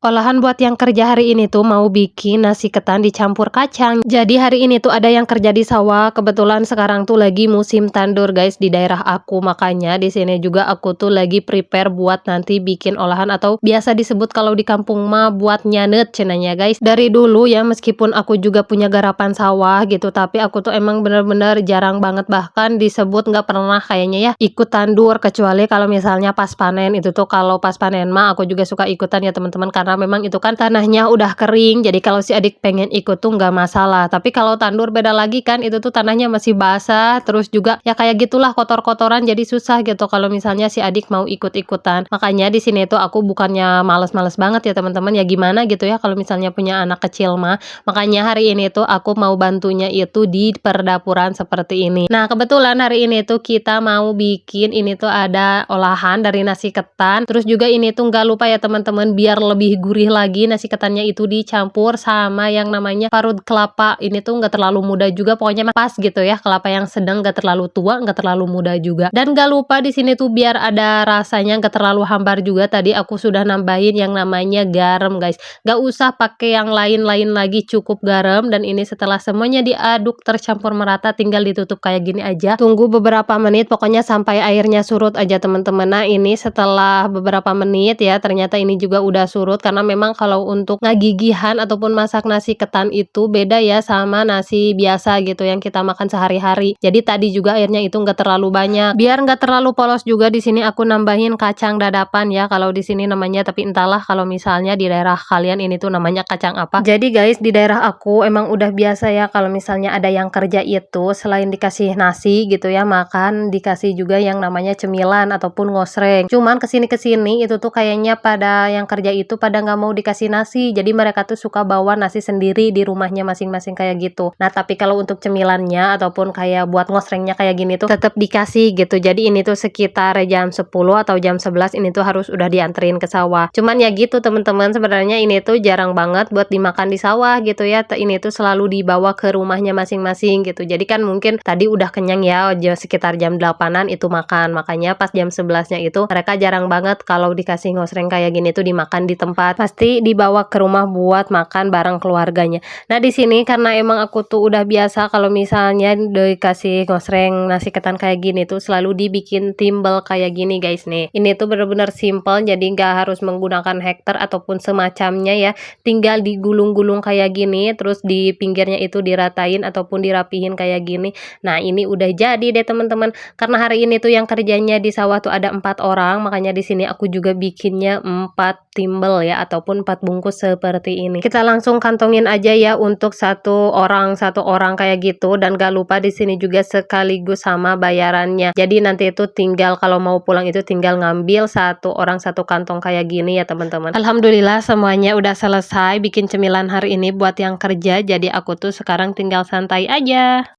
Olahan buat yang kerja hari ini tuh mau bikin nasi ketan dicampur kacang. Jadi hari ini tuh ada yang kerja di sawah. Kebetulan sekarang tuh lagi musim tandur guys di daerah aku. Makanya di sini juga aku tuh lagi prepare buat nanti bikin olahan atau biasa disebut kalau di kampung mah buat nyanet cenanya guys. Dari dulu ya meskipun aku juga punya garapan sawah gitu, tapi aku tuh emang bener-bener jarang banget, bahkan disebut nggak pernah kayaknya ya ikut tandur, kecuali kalau misalnya pas panen. Itu tuh kalau pas panen mah aku juga suka ikutan ya teman-teman, karena memang itu kan tanahnya udah kering, jadi kalau si adik pengen ikut tuh nggak masalah. Tapi kalau tandur beda lagi kan, itu tuh tanahnya masih basah, terus juga ya kayak gitulah kotor-kotoran, jadi susah gitu kalau misalnya si adik mau ikut-ikutan. Makanya di sini tuh aku bukannya males-males banget ya teman-teman, ya gimana gitu ya kalau misalnya punya anak kecil mah. Makanya hari ini tuh aku mau bantunya itu di perdapuran seperti ini. Nah kebetulan hari ini tuh kita mau bikin ini tuh ada olahan dari nasi ketan, terus juga ini tuh nggak lupa ya teman-teman, biar lebih gurih lagi nasi ketannya itu dicampur sama yang namanya parut kelapa. Ini tuh nggak terlalu muda juga, pokoknya pas gitu ya, kelapa yang sedang, nggak terlalu tua nggak terlalu muda juga. Dan nggak lupa di sini tuh biar ada rasanya nggak terlalu hambar juga, tadi aku sudah nambahin yang namanya garam guys. Nggak usah pakai yang lain-lain lagi, cukup garam. Dan ini setelah semuanya diaduk tercampur merata, tinggal ditutup kayak gini aja, tunggu beberapa menit pokoknya sampai airnya surut aja teman-teman. Nah ini setelah beberapa menit ya, ternyata ini juga udah surut, karena memang kalau untuk ngagigihan ataupun masak nasi ketan itu beda ya sama nasi biasa gitu yang kita makan sehari-hari. Jadi tadi juga airnya itu nggak terlalu banyak, biar nggak terlalu polos juga. Di sini aku nambahin kacang dadapan ya, kalau di sini namanya, tapi entahlah kalau misalnya di daerah kalian ini tuh namanya kacang apa. Jadi guys di daerah aku emang udah biasa ya kalau misalnya ada yang kerja itu selain dikasih nasi gitu ya makan, dikasih juga yang namanya cemilan ataupun ngosreng. Cuman kesini-kesini itu tuh kayaknya pada yang kerja itu pada nggak mau dikasih nasi, jadi mereka tuh suka bawa nasi sendiri di rumahnya masing-masing kayak gitu. Nah tapi kalau untuk cemilannya ataupun kayak buat ngosrengnya kayak gini tuh tetap dikasih gitu. Jadi ini tuh sekitar jam 10 atau jam 11 ini tuh harus udah dianterin ke sawah. Cuman ya gitu teman-teman, sebenarnya ini tuh jarang banget buat dimakan di sawah gitu ya. Ini tuh selalu dibawa ke rumahnya masing-masing gitu. Jadi kan mungkin tadi udah kenyang ya, sekitar jam 8-an itu makan. Makanya pas jam 11-nya itu mereka jarang banget kalau dikasih ngosreng kayak gini tuh dimakan di tempat, pasti dibawa ke rumah buat makan bareng keluarganya. Nah di sini karena emang aku tuh udah biasa kalau misalnya dikasih ngosreng nasi ketan kayak gini tuh selalu dibikin timbel kayak gini guys nih. Ini tuh bener-bener simple, jadi nggak harus menggunakan hektar ataupun semacamnya ya. Tinggal digulung-gulung kayak gini, terus di pinggirnya itu diratain ataupun dirapihin kayak gini. Nah ini udah jadi deh teman-teman. Karena hari ini tuh yang kerjanya di sawah tuh ada 4 orang, makanya di sini aku juga bikinnya 4 timbel ya ataupun 4 bungkus seperti ini. Kita langsung kantongin aja ya untuk satu orang kayak gitu. Dan gak lupa di sini juga sekaligus sama bayarannya. Jadi nanti itu tinggal kalau mau pulang itu tinggal ngambil satu orang satu kantong kayak gini ya teman-teman. Alhamdulillah semuanya udah selesai bikin cemilan hari ini buat yang kerja. Jadi aku tuh sekarang tinggal santai aja.